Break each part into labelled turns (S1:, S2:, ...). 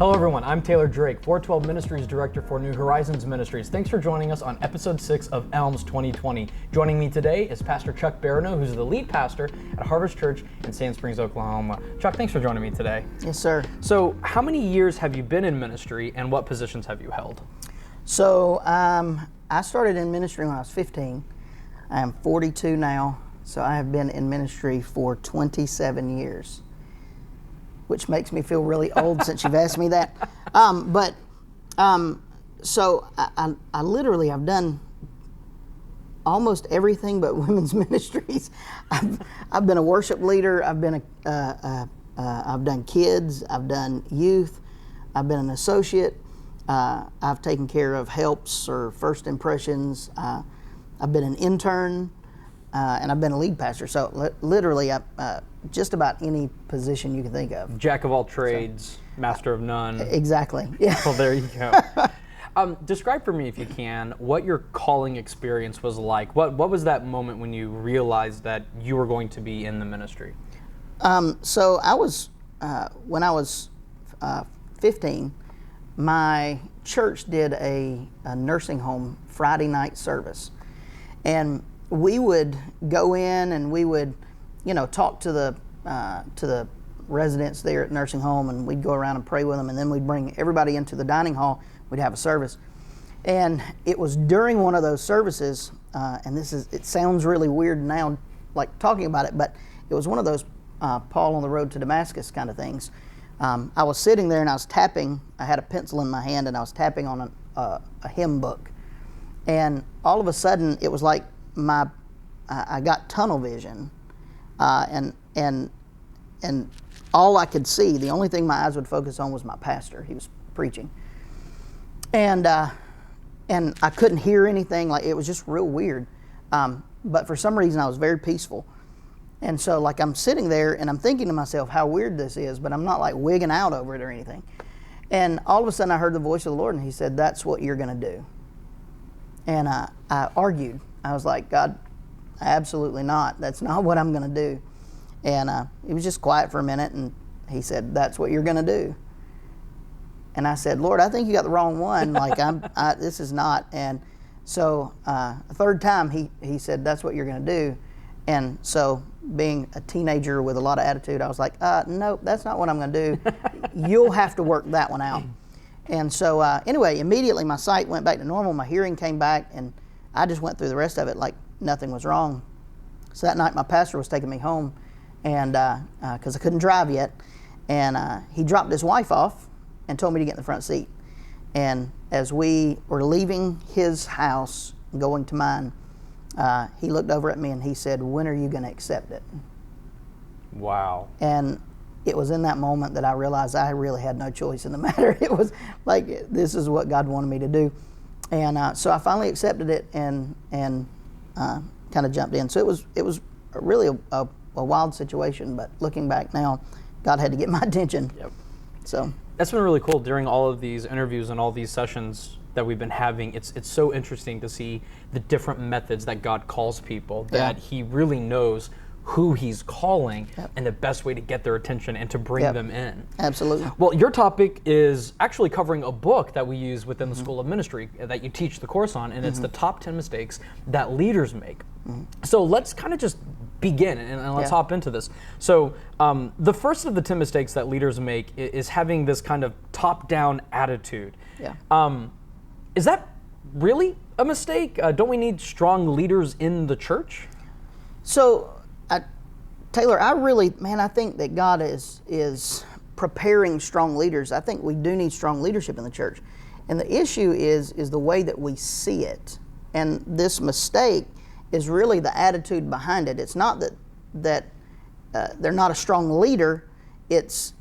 S1: Hello everyone, I'm Taylor Drake, 412 Ministries Director for New Horizons Ministries. Thanks for joining us on episode 6 of ELMS 2020. Joining me today is Pastor Chuck Barrineau, who's the lead pastor at Harvest Church in Sand Springs, Oklahoma. Chuck, thanks for joining me today.
S2: Yes, sir.
S1: So, how many years have you been in ministry and what positions have you held?
S2: So, I started in ministry when I was 15. I am 42 now, so I have been in ministry for 27 years. Which makes me feel really old since you've asked me that. So I literally have done almost everything but women's ministries. I've been a worship leader. I've been I've done kids. I've done youth. I've been an associate. I've taken care of helps or first impressions. I've been an intern, and I've been a lead pastor. So literally, just about any position you can think of.
S1: Jack of all trades, master of none.
S2: Exactly. Yeah.
S1: Well, there you go. Describe for me, if you can, what your calling experience was like. What was that moment when you realized that you were going to be in the ministry?
S2: So I was, when I was 15, my church did a nursing home Friday night service. And we would go in and we would, talk to the residents there at nursing home, and we'd go around and pray with them, and then we'd bring everybody into the dining hall. We'd have a service, and it was during one of those services, and it sounds really weird now, like talking about it, but it was one of those Paul on the road to Damascus kind of things. I was sitting there and I was tapping. I had a pencil in my hand and I was tapping on a hymn book, and all of a sudden it was like I got tunnel vision. And all I could see, the only thing my eyes would focus on was my pastor. He was preaching, and I couldn't hear anything. Like, it was just real weird. But for some reason, I was very peaceful. And so, like, I'm sitting there and I'm thinking to myself how weird this is, but I'm not like wigging out over it or anything. And all of a sudden, I heard the voice of the Lord, and He said, "That's what you're going to do." And I argued. I was like, "God, absolutely not. That's not what I'm going to do." And it was just quiet for a minute, and He said, "That's what you're going to do." And I said, "Lord, I think you got the wrong one. Like, this is not." And so a third time, he said, "That's what you're going to do." And so, being a teenager with a lot of attitude, I was like, "Nope, that's not what I'm going to do. You'll have to work that one out." And so anyway, immediately my sight went back to normal. My hearing came back, and I just went through the rest of it like nothing was wrong. So that night, my pastor was taking me home, and because I couldn't drive yet, and he dropped his wife off and told me to get in the front seat. And as we were leaving his house, going to mine, he looked over at me and he said, "When are you going to accept it?"
S1: Wow.
S2: And it was in that moment that I realized I really had no choice in the matter. It was like, this is what God wanted me to do. And so I finally accepted it and kind of jumped in. So it was really a wild situation, but looking back now, God had to get my attention.
S1: Yep.
S2: So
S1: that's been really cool. During all of these interviews and all these sessions that we've been having, it's so interesting to see the different methods that God calls people, that He really knows who He's calling and the best way to get their attention and to bring them in.
S2: Absolutely.
S1: Well, your topic is actually covering a book that we use within the School of Ministry that you teach the course on, and it's the top 10 mistakes that leaders make. So let's kind of just begin and let's hop into this. So the first of the 10 mistakes that leaders make is having this kind of top-down attitude.
S2: Yeah.
S1: Is that really a mistake? Don't we need strong leaders in the church?
S2: So, Taylor, I think that God is preparing strong leaders. I think we do need strong leadership in the church. And the issue is the way that we see it. And this mistake is really the attitude behind it. It's not that they're not a strong leader. It's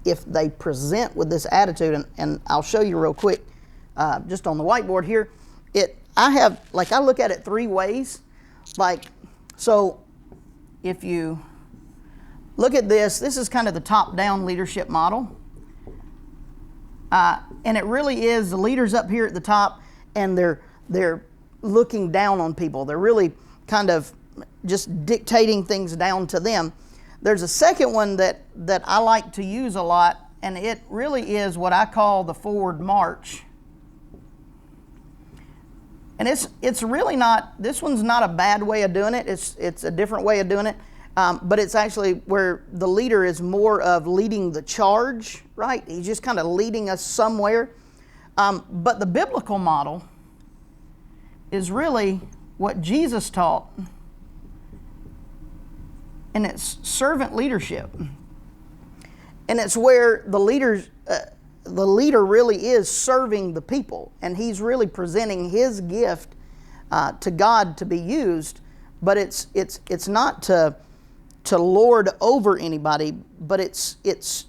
S2: if they present with this attitude, and I'll show you real quick, just on the whiteboard here. I look at it three ways. So if you look at this is kind of the top-down leadership model. And it really is the leaders up here at the top, and they're looking down on people. They're really kind of just dictating things down to them. There's a second one that I like to use a lot, and it really is what I call the forward march. And it's really not, this one's not a bad way of doing it. It's a different way of doing it. But it's actually where the leader is more of leading the charge, right? He's just kind of leading us somewhere. But the biblical model is really what Jesus taught, and it's servant leadership. And it's where the leader really is serving the people, and he's really presenting his gift to God to be used. But it's not to lord over anybody, but it's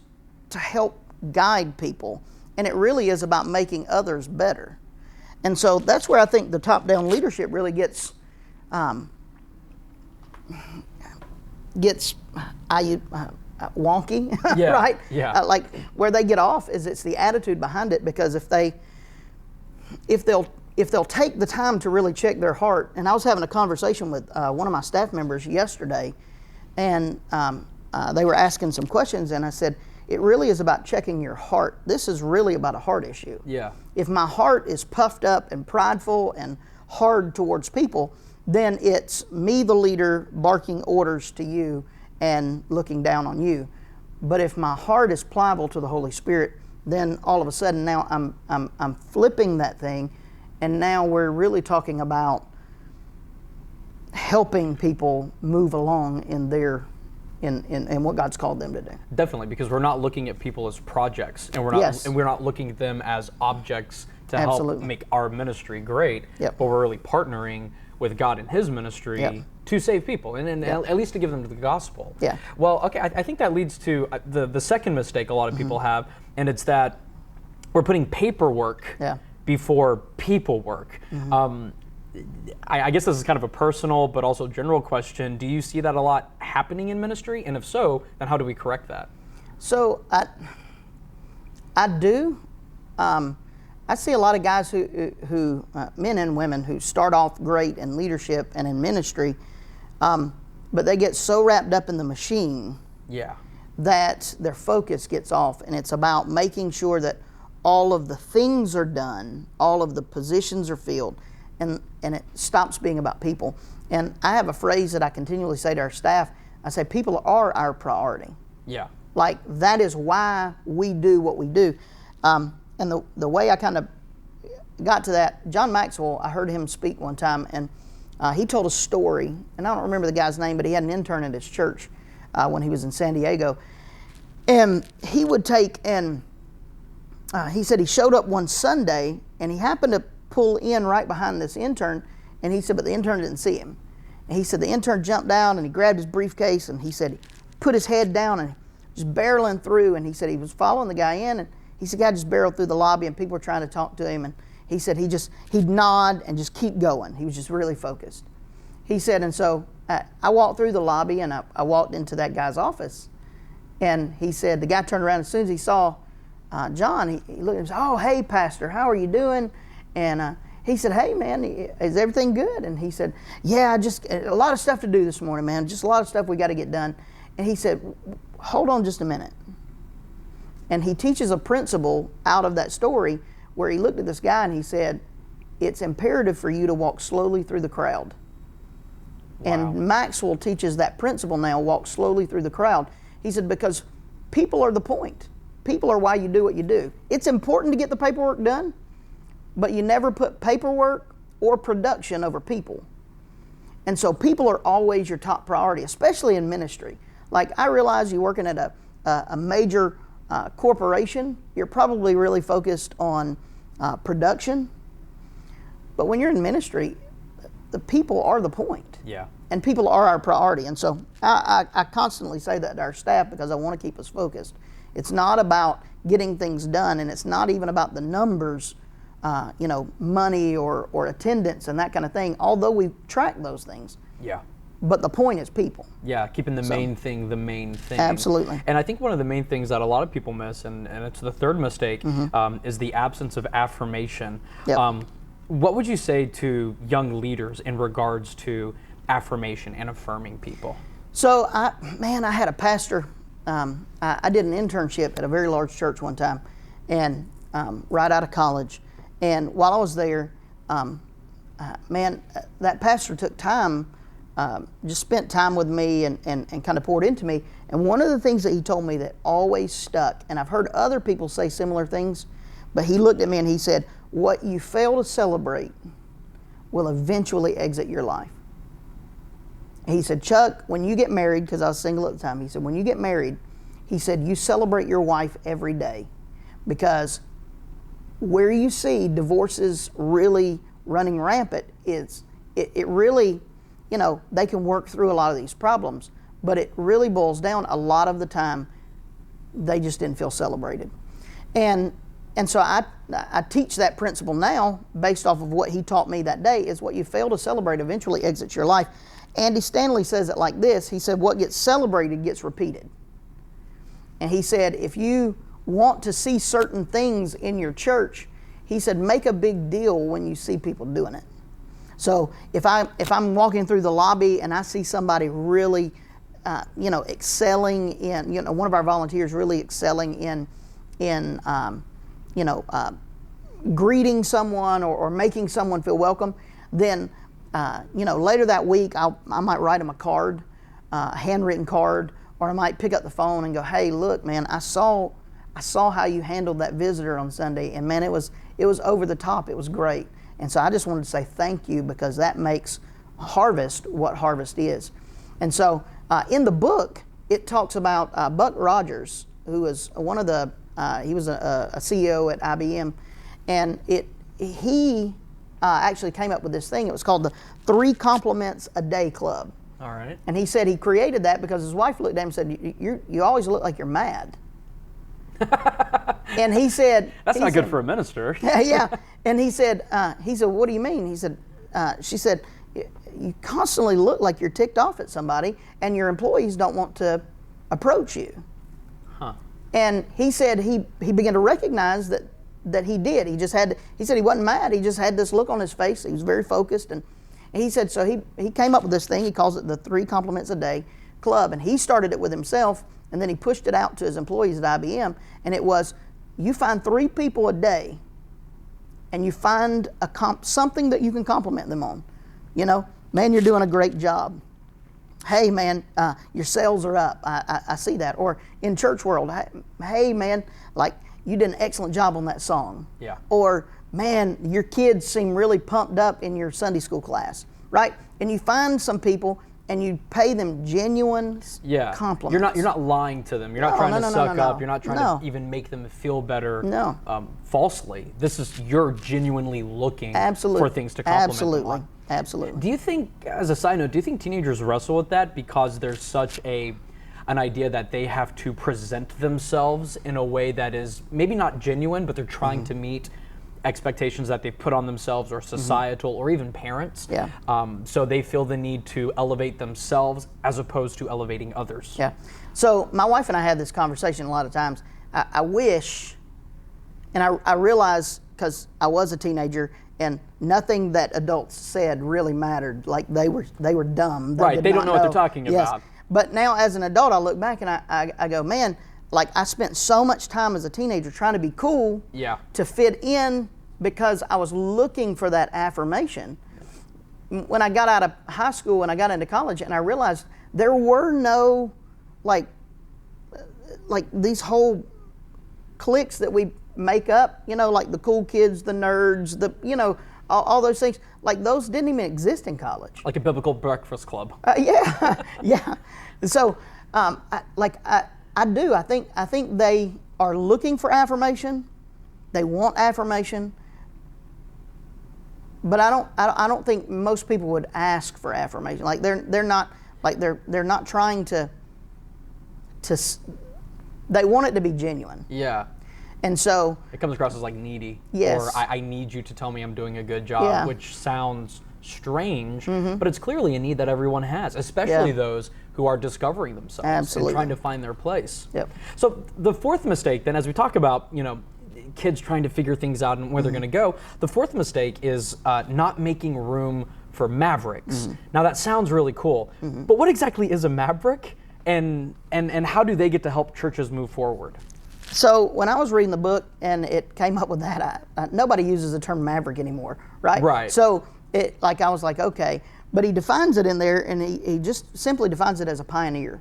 S2: to help guide people, and it really is about making others better. And so that's where I think the top-down leadership really gets wonky,
S1: yeah,
S2: right?
S1: Yeah.
S2: Like where they get off is it's the attitude behind it, because if they'll take the time to really check their heart. And I was having a conversation with one of my staff members yesterday, and they were asking some questions, and I said, it really is about checking your heart. This is really about a heart issue.
S1: Yeah.
S2: If my heart is puffed up and prideful and hard towards people, then it's me, the leader, barking orders to you and looking down on you. But if my heart is pliable to the Holy Spirit, then all of a sudden now I'm flipping that thing, and now we're really talking about helping people move along in their in what God's called them to do.
S1: Definitely, because we're not looking at people as projects, and we're not looking at them as objects to
S2: Absolutely.
S1: help make our ministry great.
S2: Yep.
S1: But we're really partnering with God in His ministry
S2: Yep.
S1: to save people, and at least to give them the gospel.
S2: Yeah.
S1: Well, okay, I think that leads to the second mistake a lot of people have, and it's that we're putting paperwork before people work. I guess this is kind of a personal but also general question. Do you see that a lot happening in ministry? And if so, then how do we correct that?
S2: So I do. I see a lot of guys who men and women who start off great in leadership and in ministry, but they get so wrapped up in the machine that their focus gets off, and it's about making sure that all of the things are done, all of the positions are filled, and it stops being about people. And I have a phrase that I continually say to our staff. I say, people are our priority.
S1: Yeah.
S2: Like, that is why we do what we do. And the way I kind of got to that, John Maxwell, I heard him speak one time, and he told a story, and I don't remember the guy's name, but he had an intern at his church when he was in San Diego. And he would take, and he said he showed up one Sunday, and he happened to pull in right behind this intern, and he said, but the intern didn't see him. And he said the intern jumped down, and he grabbed his briefcase, and he said he put his head down and just barreling through, and he said he was following the guy in, and he said, guy just barreled through the lobby, and people were trying to talk to him, and he said he'd nod and just keep going. He was just really focused. He said, and so I walked through the lobby, and I walked into that guy's office, and he said, the guy turned around, as soon as he saw John, he looked and said, oh, hey, Pastor, how are you doing? And he said, hey, man, is everything good? And he said, yeah, just a lot of stuff to do this morning, man, just a lot of stuff we got to get done. And he said, hold on just a minute. And he teaches a principle out of that story where he looked at this guy and he said, it's imperative for you to walk slowly through the crowd. Wow. And Maxwell teaches that principle now, walk slowly through the crowd. He said, because people are the point. People are why you do what you do. It's important to get the paperwork done, but you never put paperwork or production over people. And so people are always your top priority, especially in ministry. Like, I realize you're working at a major corporation, you're probably really focused on production. But when you're in ministry, the people are the point.
S1: Yeah.
S2: And people are our priority. And so I constantly say that to our staff because I want to keep us focused. It's not about getting things done, and it's not even about the numbers, money or attendance and that kind of thing, although we track those things.
S1: Yeah.
S2: But the point is people.
S1: Yeah, keeping the main thing the main thing.
S2: Absolutely.
S1: And I think one of the main things that a lot of people miss, and it's the third mistake, is the absence of affirmation.
S2: Yep.
S1: What would you say to young leaders in regards to affirmation and affirming people?
S2: So, I had a pastor I did an internship at a very large church one time, and right out of college. And while I was there, man, that pastor took time, just spent time with me and kind of poured into me. And one of the things that he told me that always stuck, and I've heard other people say similar things, but he looked at me and he said, what you fail to celebrate will eventually exit your life. He said, Chuck, when you get married, because I was single at the time, he said, when you get married, he said, you celebrate your wife every day, because where you see divorces really running rampant is it really, you know, they can work through a lot of these problems, but it really boils down a lot of the time they just didn't feel celebrated. And so I teach that principle now based off of what he taught me that day, is what you fail to celebrate eventually exits your life. Andy Stanley says it like this. He said, what gets celebrated gets repeated. And he said, if you want to see certain things in your church, he said, make a big deal when you see people doing it. So if I'm walking through the lobby and I see somebody really, excelling in, one of our volunteers really excelling in greeting someone or making someone feel welcome, then later that week I might write them a card, a handwritten card, or I might pick up the phone and go, hey, look, man, I saw how you handled that visitor on Sunday, and man, it was over the top. It was great. And so I just wanted to say thank you, because that makes Harvest what Harvest is. And so in the book, it talks about Buck Rogers, who was one of the he was a CEO at IBM, and he actually came up with this thing. It was called the 3 Compliments a Day Club.
S1: All right.
S2: And he said he created that because his wife looked at him and said, you always look like you're mad. And he said,
S1: that's not good for a minister.
S2: Yeah. And he said, what do you mean? He said, she said, you constantly look like you're ticked off at somebody, and your employees don't want to approach you.
S1: Huh.
S2: And he said he began to recognize that he did. He said he wasn't mad. He just had this look on his face. He was very focused. And he said, so he came up with this thing. He calls it the 3 Compliments a Day Club. And he started it with himself, and then he pushed it out to his employees at IBM. And it was, you find 3 people a day, and you find something that you can compliment them on. Man, you're doing a great job. Hey, man, your sales are up. I see that. Or in church world, hey, man, like, you did an excellent job on that song.
S1: Yeah.
S2: Or, man, your kids seem really pumped up in your Sunday school class, right? And you find some people and you pay them genuine compliments.
S1: You're not lying to them. You're not trying to suck up. You're not trying to even make them feel better falsely. You're genuinely looking for things to compliment them on.
S2: Absolutely.
S1: Do you think, as a side note, do you think teenagers wrestle with that because there's such an idea that they have to present themselves in a way that is maybe not genuine, but they're trying to meet expectations that they've put on themselves, or societal, or even parents?
S2: Yeah.
S1: So they feel the need to elevate themselves as opposed to elevating others.
S2: Yeah. So my wife and I had this conversation a lot of times. I wish, and I realized, because I was a teenager, and nothing that adults said really mattered. Like, they were dumb.
S1: They don't know what they're talking about.
S2: But now as an adult, I look back and I go, man, like, I spent so much time as a teenager trying to be cool, to fit in, because I was looking for that affirmation. When I got out of high school and I got into college, and I realized there were no, like these whole cliques that we make up, like the cool kids, the nerds, all those things, like, those didn't even exist in college.
S1: Like a biblical breakfast club.
S2: Yeah. So, I do. I think they are looking for affirmation. They want affirmation. But I don't think most people would ask for affirmation. Like, they're not trying to. They want it to be genuine.
S1: Yeah.
S2: And so
S1: it comes across as like needy.
S2: Yes.
S1: Or I need you to tell me I'm doing a good job, which sounds strange, but it's clearly a need that everyone has, especially those who are discovering themselves and trying to find their place.
S2: Yep.
S1: So the fourth mistake, then, as we talk about, kids trying to figure things out and where they're going to go, the fourth mistake is not making room for Mavericks. Now, that sounds really cool, but what exactly is a Maverick? and how do they get to help churches move forward?
S2: So when I was reading the book and it came up with that, nobody uses the term maverick anymore, right?
S1: Right.
S2: So I was like, okay, but he defines it in there, and he just simply defines it as a pioneer,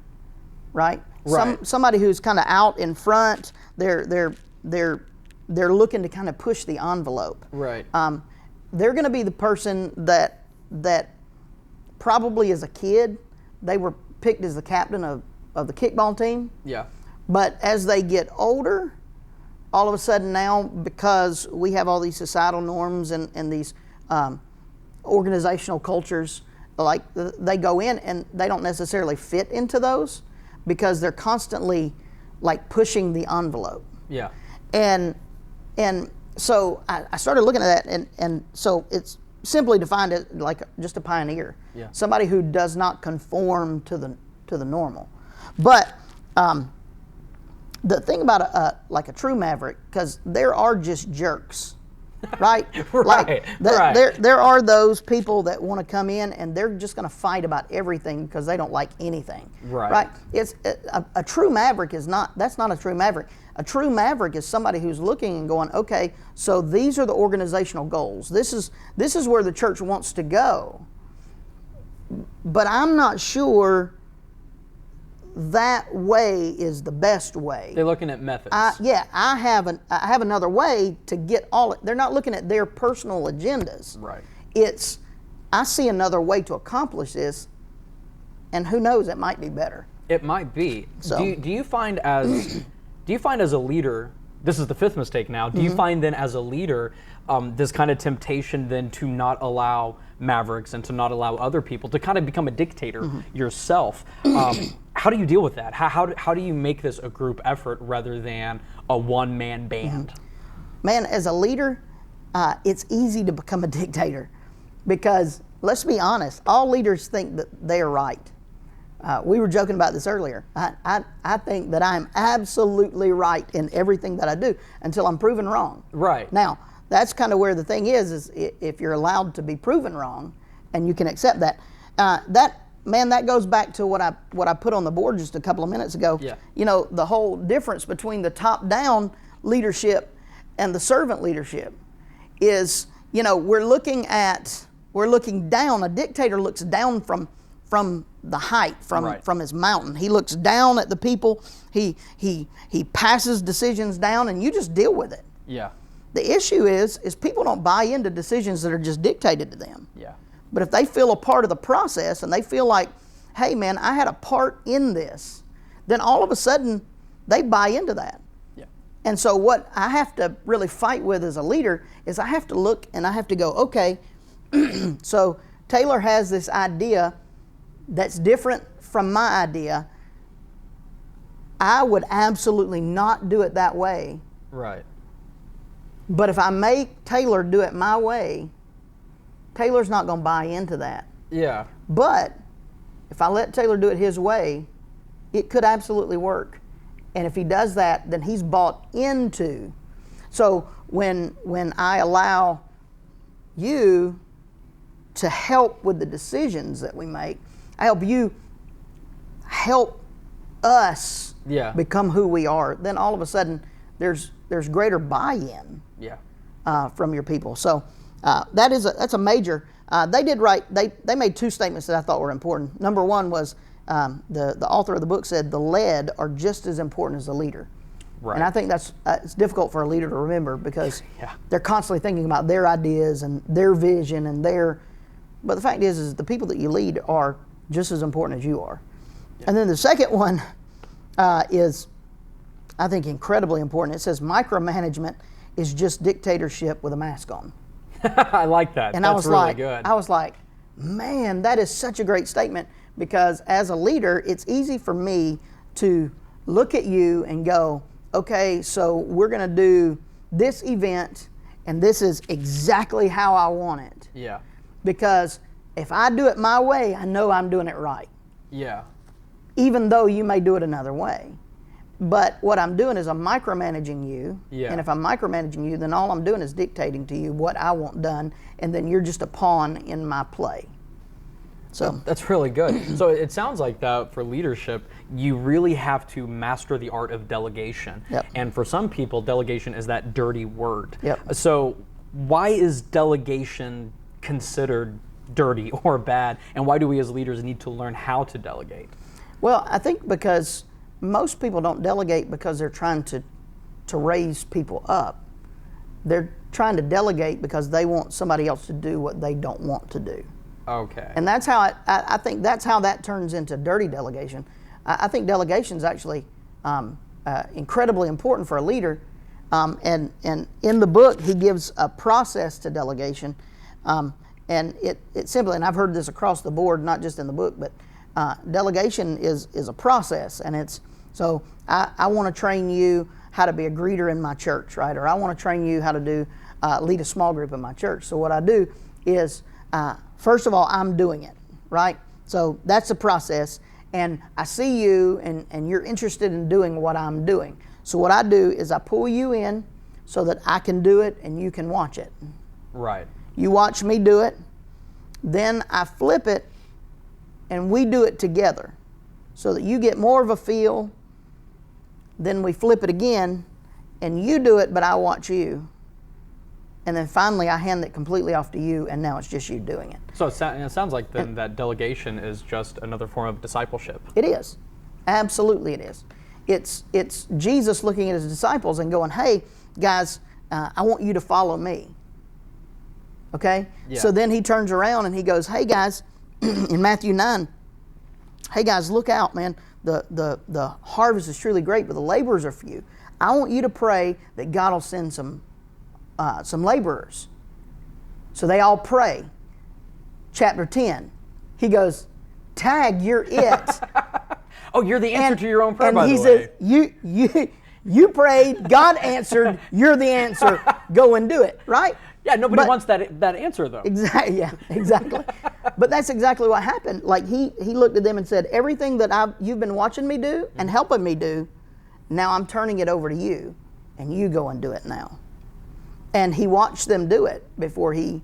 S2: right?
S1: Right.
S2: Somebody who's kind of out in front. They're looking to kind of push the envelope.
S1: Right.
S2: They're going to be the person that probably as a kid they were picked as the captain of the kickball team.
S1: Yeah.
S2: But as they get older, all of a sudden now, because we have all these societal norms and these organizational cultures, like they go in and they don't necessarily fit into those because they're constantly like pushing the envelope.
S1: Yeah.
S2: And so I started looking at that, and so it's simply defined as like just a pioneer,
S1: Yeah.
S2: somebody who does not conform to the normal. But the thing about like a true maverick, because there are just jerks, right?
S1: Right.
S2: There are those people that want to come in and they're just going to fight about everything because they don't like anything.
S1: Right.
S2: It's a true maverick is not. That's not a true maverick. A true maverick is somebody who's looking and going, okay, so these are the organizational goals. This is where the church wants to go. But I'm not sure that way is the best way.
S1: They're looking at methods.
S2: I have another way to get all. They're not looking at their personal agendas.
S1: Right.
S2: It's I see another way to accomplish this, and who knows, it might be better.
S1: It might be.
S2: So,
S1: do you find as a leader, this is the fifth mistake now, do you find then as a leader this kind of temptation then to not allow mavericks and to not allow other people to kind of become a dictator yourself? How do you deal with that? How do you make this a group effort rather than a one-man band?
S2: Man, as a leader, it's easy to become a dictator because, let's be honest, all leaders think that they're right. We were joking about this earlier. I think that I'm absolutely right in everything that I do until I'm proven wrong.
S1: Right.
S2: Now, that's kind of where the thing is if you're allowed to be proven wrong and you can accept that. That goes back to what I put on the board just a couple of minutes ago.
S1: Yeah.
S2: You know, the whole difference between the top-down leadership and the servant leadership is, you know, we're looking down. A dictator looks down from the height, from his mountain. He looks down at the people. He passes decisions down, and you just deal with it.
S1: Yeah.
S2: The issue is people don't buy into decisions that are just dictated to them.
S1: Yeah.
S2: But if they feel a part of the process and they feel like, hey man, I had a part in this, then all of a sudden they buy into that.
S1: Yeah.
S2: And so what I have to really fight with as a leader is I have to look and I have to go, okay, so Taylor has this idea that's different from my idea. I would absolutely not do it that way.
S1: Right.
S2: But if I make Taylor do it my way, Taylor's not going to buy into that.
S1: Yeah.
S2: But if I let Taylor do it his way, it could absolutely work. And if he does that, then he's bought into. So when I allow you to help with the decisions that we make, I help us become who we are, then all of a sudden there's greater buy-in from your people. So that's a major. They made two statements that I thought were important. Number one was the author of the book said the led are just as important as the leader. Right. And I think that's it's difficult for a leader to remember because they're constantly thinking about their ideas and their vision and but the fact is the people that you lead are just as important as you are. Yeah. And then the second one is, I think, incredibly important. It says micromanagement is just dictatorship with a mask on.
S1: I like that.
S2: And
S1: that's really good.
S2: I was like, man, that is such a great statement because as a leader, it's easy for me to look at you and go, okay, so we're going to do this event and this is exactly how I want it.
S1: Yeah.
S2: Because if I do it my way, I know I'm doing it right.
S1: Yeah.
S2: Even though you may do it another way. But what I'm doing is I'm micromanaging you. Yeah. And if I'm micromanaging you, then all I'm doing is dictating to you what I want done, and then you're just a pawn in my play. So
S1: that's really good. So it sounds like that for leadership, you really have to master the art of delegation.
S2: Yep.
S1: And for some people, delegation is that dirty word.
S2: Yep.
S1: So why is delegation considered dirty or bad, and why do we as leaders need to learn how to delegate?
S2: Well, I think because most people don't delegate because they're trying to raise people up. They're trying to delegate because they want somebody else to do what they don't want to do.
S1: Okay.
S2: And that's how I think that's how that turns into dirty delegation. I think delegation is actually incredibly important for a leader. And in the book, he gives a process to delegation. And it simply, and I've heard this across the board, not just in the book, but delegation is a process. And it's, so I want to train you how to be a greeter in my church, right? Or I want to train you how to lead a small group in my church. So what I do is, first of all, I'm doing it, right? So that's the process. And I see you and you're interested in doing what I'm doing. So what I do is I pull you in so that I can do it and you can watch it.
S1: Right.
S2: You watch me do it, then I flip it and we do it together so that you get more of a feel. Then we flip it again and you do it, but I watch you. And then finally I hand it completely off to you, and now it's just you doing it.
S1: So it sounds like then that delegation is just another form of discipleship.
S2: It is. Absolutely it is. It's Jesus looking at his disciples and going, hey, guys, I want you to follow me. Okay?
S1: Yeah.
S2: So then he turns around and he goes, hey, guys, in Matthew 9, hey, guys, look out, man. The harvest is truly great, but the laborers are few. I want you to pray that God will send some laborers. So they all pray. Chapter 10, he goes, tag, you're it.
S1: Oh, you're the answer to your own prayer, by the way.
S2: And he says, you prayed, God answered, you're the answer, go and do it, right?
S1: Yeah, nobody wants that answer, though.
S2: Exactly, yeah, exactly. But that's exactly what happened. Like he looked at them and said, everything that you've been watching me do and helping me do, now I'm turning it over to you, and you go and do it now. And he watched them do it before he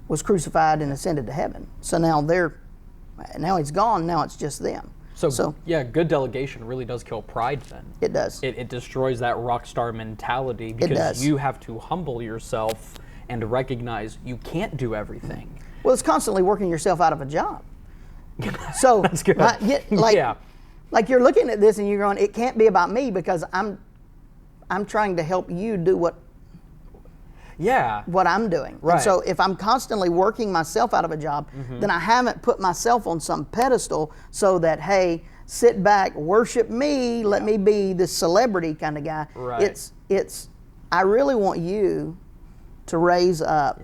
S2: was crucified and ascended to heaven. So now he's gone, now it's just them.
S1: So yeah, good delegation really does kill pride then.
S2: It does.
S1: It destroys that rock star mentality because you have to humble yourself and recognize you can't do everything.
S2: Well, it's constantly working yourself out of a job. So
S1: that's good.
S2: Like you're looking at this and you're going, it can't be about me because I'm trying to help you do what I'm doing.
S1: Right.
S2: And so if I'm constantly working myself out of a job, then I haven't put myself on some pedestal so that, hey, sit back, worship me, let me be this celebrity kind of guy.
S1: Right.
S2: I really want you to raise up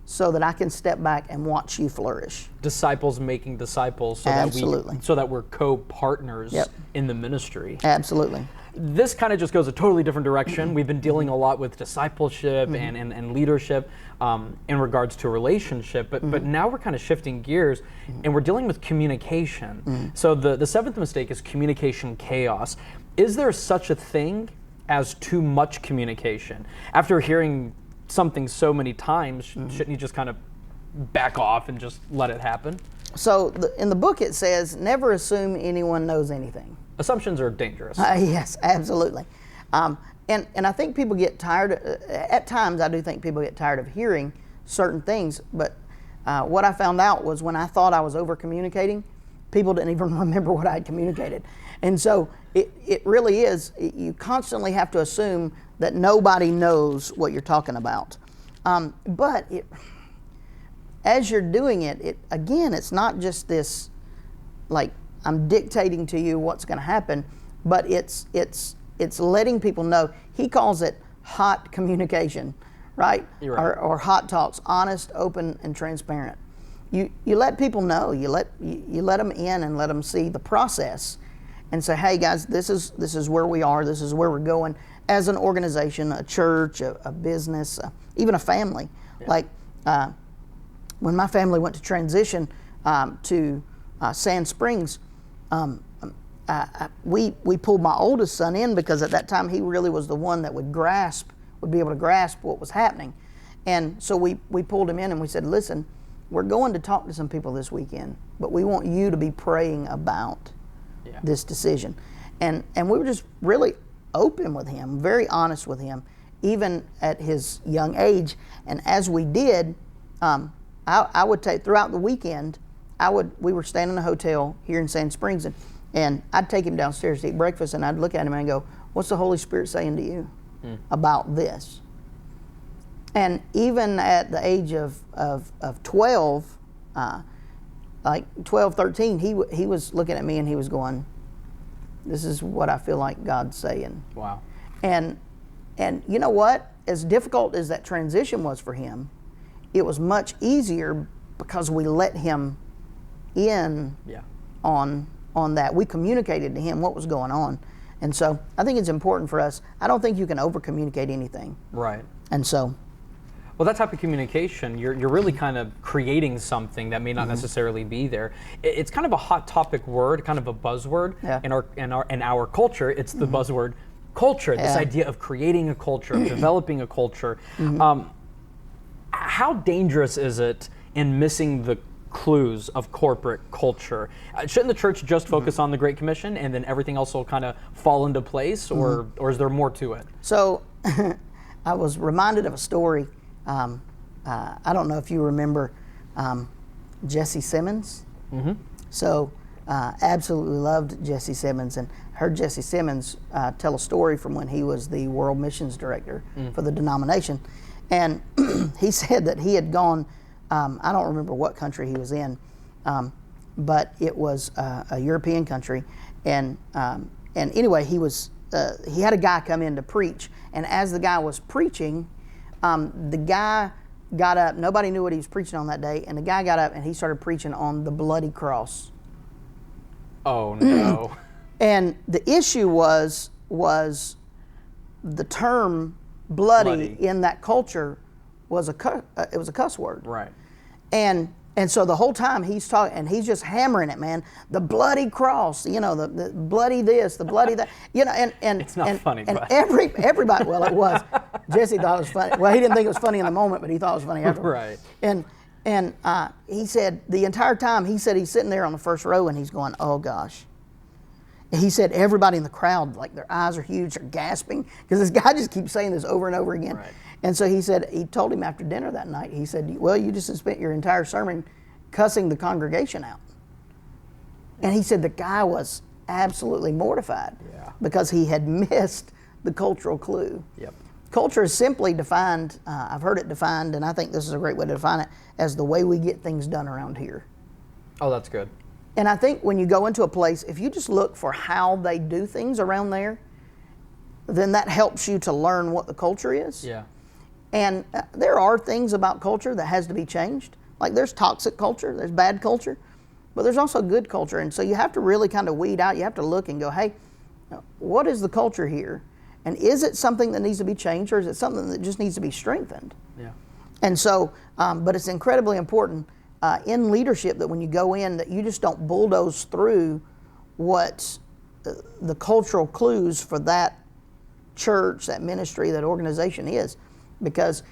S2: so that I can step back and watch you flourish.
S1: Disciples making disciples so that we're co-partners in the ministry.
S2: Absolutely.
S1: This kind of just goes a totally different direction. We've been dealing a lot with discipleship and leadership in regards to relationship, but now we're kind of shifting gears and we're dealing with communication. So the seventh mistake is communication chaos. Is there such a thing as too much communication? After hearing something so many times, shouldn't you just kind of back off and just let it happen?
S2: So in the book it says, never assume anyone knows anything.
S1: Assumptions are dangerous.
S2: Yes, absolutely. And I think people get tired, at times I do think people get tired of hearing certain things, but what I found out was when I thought I was over communicating, people didn't even remember what I had communicated. And so it really is, you constantly have to assume that nobody knows what you're talking about. But as you're doing it, again, it's not just this, like, I'm dictating to you what's going to happen, but it's letting people know. He calls it hot communication, right?
S1: You're right.
S2: Or hot talks, honest, open, and transparent. You let people know. You let them in and let them see the process, and say, hey guys, this is where we are. This is where we're going as an organization, a church, a business, even a family. Yeah. Like when my family went to transition to Sand Springs. We pulled my oldest son in because at that time he really was the one that would be able to grasp what was happening. And so we pulled him in and we said, listen, we're going to talk to some people this weekend, but we want you to be praying about this decision. And we were just really open with him, very honest with him, even at his young age. And as we did, I would take, throughout the weekend, we were staying in a hotel here in Sand Springs, and I'd take him downstairs to eat breakfast, and I'd look at him and go, what's the Holy Spirit saying to you about this? And even at the age of 12, like 12, 13, he was looking at me and he was going, this is what I feel like God's saying.
S1: Wow.
S2: And you know what? As difficult as that transition was for him, it was much easier because we let him in on that. We communicated to him what was going on. And so I think it's important for us. I don't think you can over-communicate anything.
S1: Right.
S2: And so...
S1: Well, that type of communication, you're really kind of creating something that may not necessarily be there. It's kind of a hot topic word, kind of a buzzword in our culture. It's the buzzword culture. This idea of creating a culture, of developing a culture. How dangerous is it in missing the clues of corporate culture? Shouldn't the church just focus on the Great Commission and then everything else will kind of fall into place, or is there more to it?
S2: So, I was reminded of a story. I don't know if you remember Jesse Simmons. So absolutely loved Jesse Simmons, and heard Jesse Simmons tell a story from when he was the World Missions Director for the denomination. And he said that he had gone, I don't remember what country he was in, but it was a European country. And anyway, he had a guy come in to preach, and as the guy was preaching, the guy got up, nobody knew what he was preaching on that day, and the guy got up and he started preaching on the bloody cross.
S1: Oh no.
S2: And the issue was the term bloody in that culture was it was a cuss word.
S1: Right.
S2: And so the whole time he's talking, and he's just hammering it, man. The bloody cross, you know, the bloody this, the bloody that, you know, and
S1: it's not funny,
S2: and
S1: but
S2: everybody, well, it was. Jesse thought it was funny. Well, he didn't think it was funny in the moment, but he thought it was funny afterwards.
S1: Right.
S2: And he said the entire time, he said he's sitting there on the first row and he's going, oh gosh. He said everybody in the crowd, like their eyes are huge, they're gasping, because this guy just keeps saying this over and over again.
S1: Right.
S2: And so he said, he told him after dinner that night, he said, well, you just spent your entire sermon cussing the congregation out. And he said the guy was absolutely mortified because he had missed the cultural clue.
S1: Yep.
S2: Culture is simply defined, I've heard it defined, and I think this is a great way to define it, as the way we get things done around here.
S1: Oh, that's good.
S2: And I think when you go into a place, if you just look for how they do things around there, then that helps you to learn what the culture is.
S1: Yeah.
S2: And there are things about culture that has to be changed. Like there's toxic culture, there's bad culture, but there's also good culture. And so you have to really kind of weed out, you have to look and go, hey, what is the culture here? And is it something that needs to be changed, or is it something that just needs to be strengthened?
S1: Yeah.
S2: And so, but it's incredibly important in leadership that when you go in, that you just don't bulldoze through what the cultural clues for that church, that ministry, that organization is, because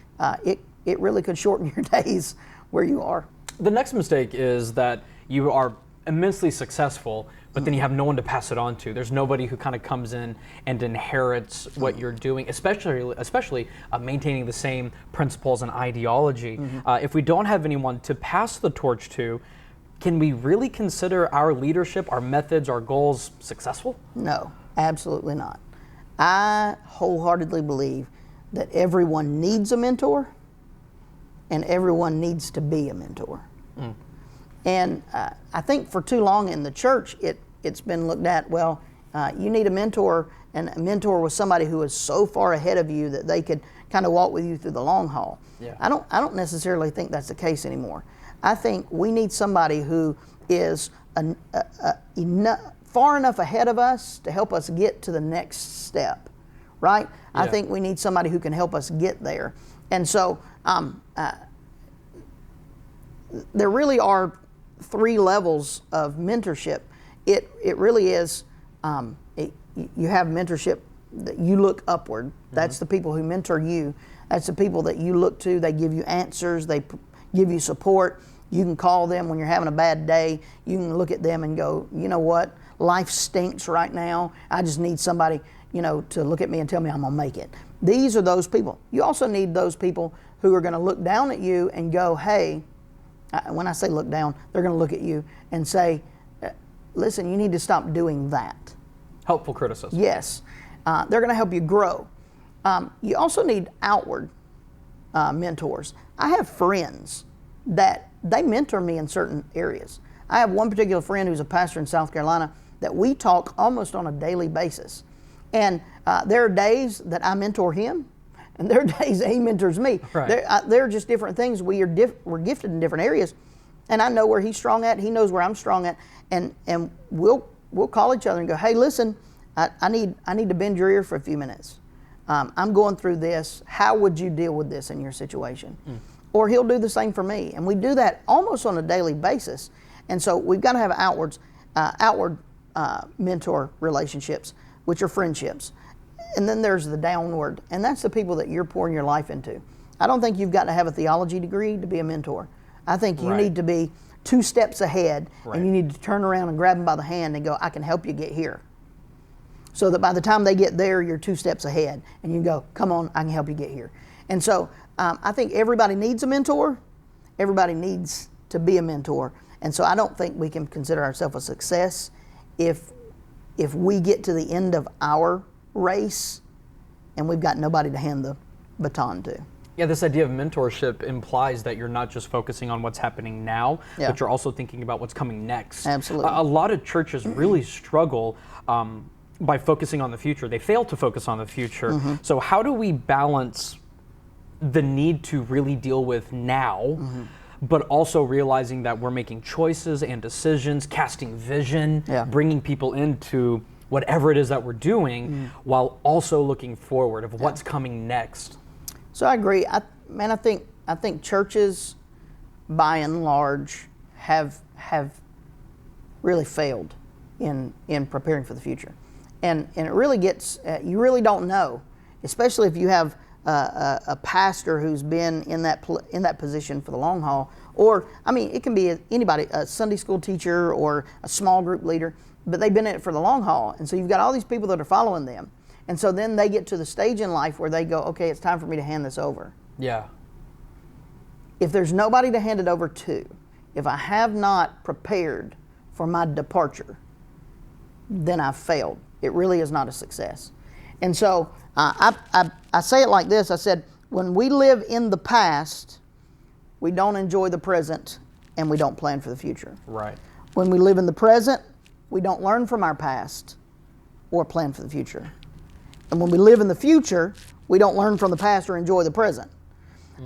S2: it really could shorten your days where you are.
S1: The next mistake is that you are immensely successful, but then you have no one to pass it on to. There's nobody who kind of comes in and inherits what you're doing, especially maintaining the same principles and ideology. If we don't have anyone to pass the torch to, can we really consider our leadership, our methods, our goals successful?
S2: No, absolutely not. I wholeheartedly believe that everyone needs a mentor and everyone needs to be a mentor. And I think for too long in the church, it's been looked at, well, you need a mentor, and a mentor was somebody who is so far ahead of you that they could kind of walk with you through the long haul.
S1: Yeah.
S2: I don't necessarily think that's the case anymore. I think we need somebody who is far enough ahead of us to help us get to the next step, right? Yeah. I think we need somebody who can help us get there. And so there really are 3 levels of mentorship. It really is, you have mentorship that you look upward. That's the people who mentor you. That's the people that you look to. They give you answers. They give you support. You can call them when you're having a bad day. You can look at them and go, you know what? Life stinks right now. I just need somebody, to look at me and tell me I'm gonna make it. These are those people. You also need those people who are gonna look down at you and go, hey, when I say look down, they're gonna look at you and say, listen, you need to stop doing that.
S1: Helpful criticism.
S2: Yes. They're gonna help you grow. You also need outward mentors. I have friends that they mentor me in certain areas. I have one particular friend who's a pastor in South Carolina that we talk almost on a daily basis. And there are days that I mentor him, and there are days that he mentors me.
S1: Right.
S2: There are just different things. We're gifted in different areas, and I know where he's strong at. He knows where I'm strong at, and we'll call each other and go, hey, listen, I need to bend your ear for a few minutes. I'm going through this. How would you deal with this in your situation? Or he'll do the same for me. And we do that almost on a daily basis. And so we've got to have outward mentor relationships, which are friendships. And then there's the downward, and that's the people that you're pouring your life into. I don't think you've got to have a theology degree to be a mentor. I think you need to be 2 steps ahead, and you need to turn around and grab them by the hand and go, I can help you get here. So that by the time they get there, you're 2 steps ahead, and you go, come on, I can help you get here. And so I think everybody needs a mentor. Everybody needs to be a mentor. And so I don't think we can consider ourselves a success if we get to the end of our race and we've got nobody to hand the baton to.
S1: Yeah, this idea of mentorship implies that you're not just focusing on what's happening now, but you're also thinking about what's coming next.
S2: Absolutely.
S1: A lot of churches really struggle by focusing on the future. They fail to focus on the future. So how do we balance the need to really deal with now, but also realizing that we're making choices and decisions, casting vision, bringing people into whatever it is that we're doing, while also looking forward of what's coming next?
S2: So I agree. I think churches, by and large, have really failed in preparing for the future, and it really gets you really don't know, especially if you have a pastor who's been in that position for the long haul, or it can be anybody, a Sunday school teacher or a small group leader, but they've been in it for the long haul, and so you've got all these people that are following them. And so then they get to the stage in life where they go, okay, it's time for me to hand this over.
S1: Yeah.
S2: If there's nobody to hand it over to, if I have not prepared for my departure, then I've failed. It really is not a success. And so I say it like this. I said, when we live in the past, we don't enjoy the present and we don't plan for the future.
S1: Right.
S2: When we live in the present, we don't learn from our past or plan for the future. And when we live in the future, we don't learn from the past or enjoy the present.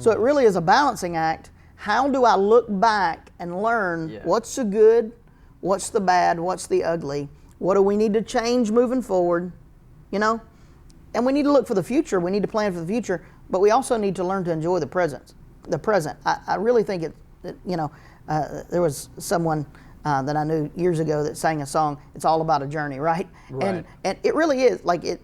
S2: So it really is a balancing act. How do I look back and learn what's the good, what's the bad, what's the ugly? What do we need to change moving forward? And we need to look for the future. We need to plan for the future, but we also need to learn to enjoy the present. I really think there was someone that I knew years ago that sang a song, it's all about a journey, right? And it really is, like it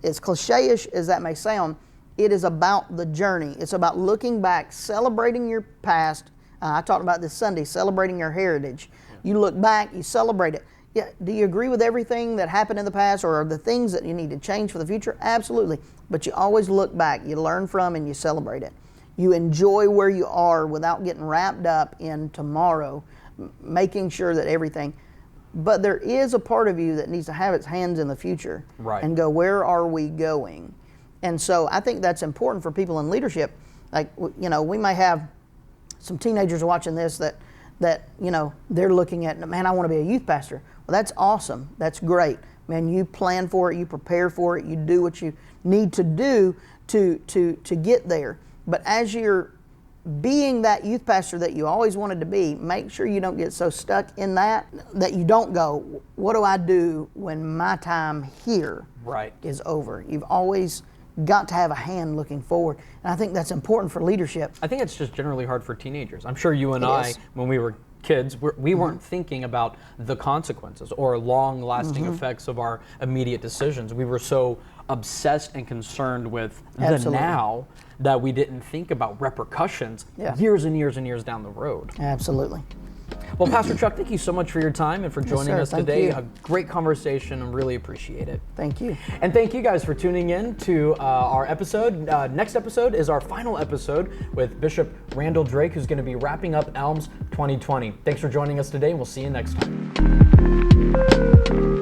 S2: as cliche-ish as that may sound, it is about the journey. It's about looking back, celebrating your past. I talked about this Sunday, celebrating your heritage. You look back, you celebrate it. Yeah, do you agree with everything that happened in the past, or are there things that you need to change for the future? Absolutely. But you always look back, you learn from, and you celebrate it. You enjoy where you are without getting wrapped up in tomorrow, making sure that everything. But there is a part of you that needs to have its hands in the future and go, where are we going? And so I think that's important for people in leadership. Like, we may have some teenagers watching this that they're looking at, man, I want to be a youth pastor. Well, that's awesome. That's great. Man, you plan for it, you prepare for it, you do what you need to do to get there. But as you're being that youth pastor that you always wanted to be, make sure you don't get so stuck in that you don't go, what do I do when my time here is over? You've always got to have a hand looking forward. And I think that's important for leadership.
S1: I think it's just generally hard for teenagers. I'm sure you and I, when we were kids, we weren't thinking about the consequences or long-lasting effects of our immediate decisions. We were so obsessed and concerned with
S2: Absolutely.
S1: the now that we didn't think about repercussions years and years and years down the road.
S2: Absolutely.
S1: Well, Pastor Chuck, thank you so much for your time and for joining
S2: sir.
S1: us
S2: Thank
S1: today.
S2: you.
S1: A great conversation. I really appreciate it.
S2: Thank you.
S1: And thank you guys for tuning in to our episode. Next episode is our final episode with Bishop Randall Drake, who's going to be wrapping up ELMS 2020. Thanks for joining us today, and we'll see you next time.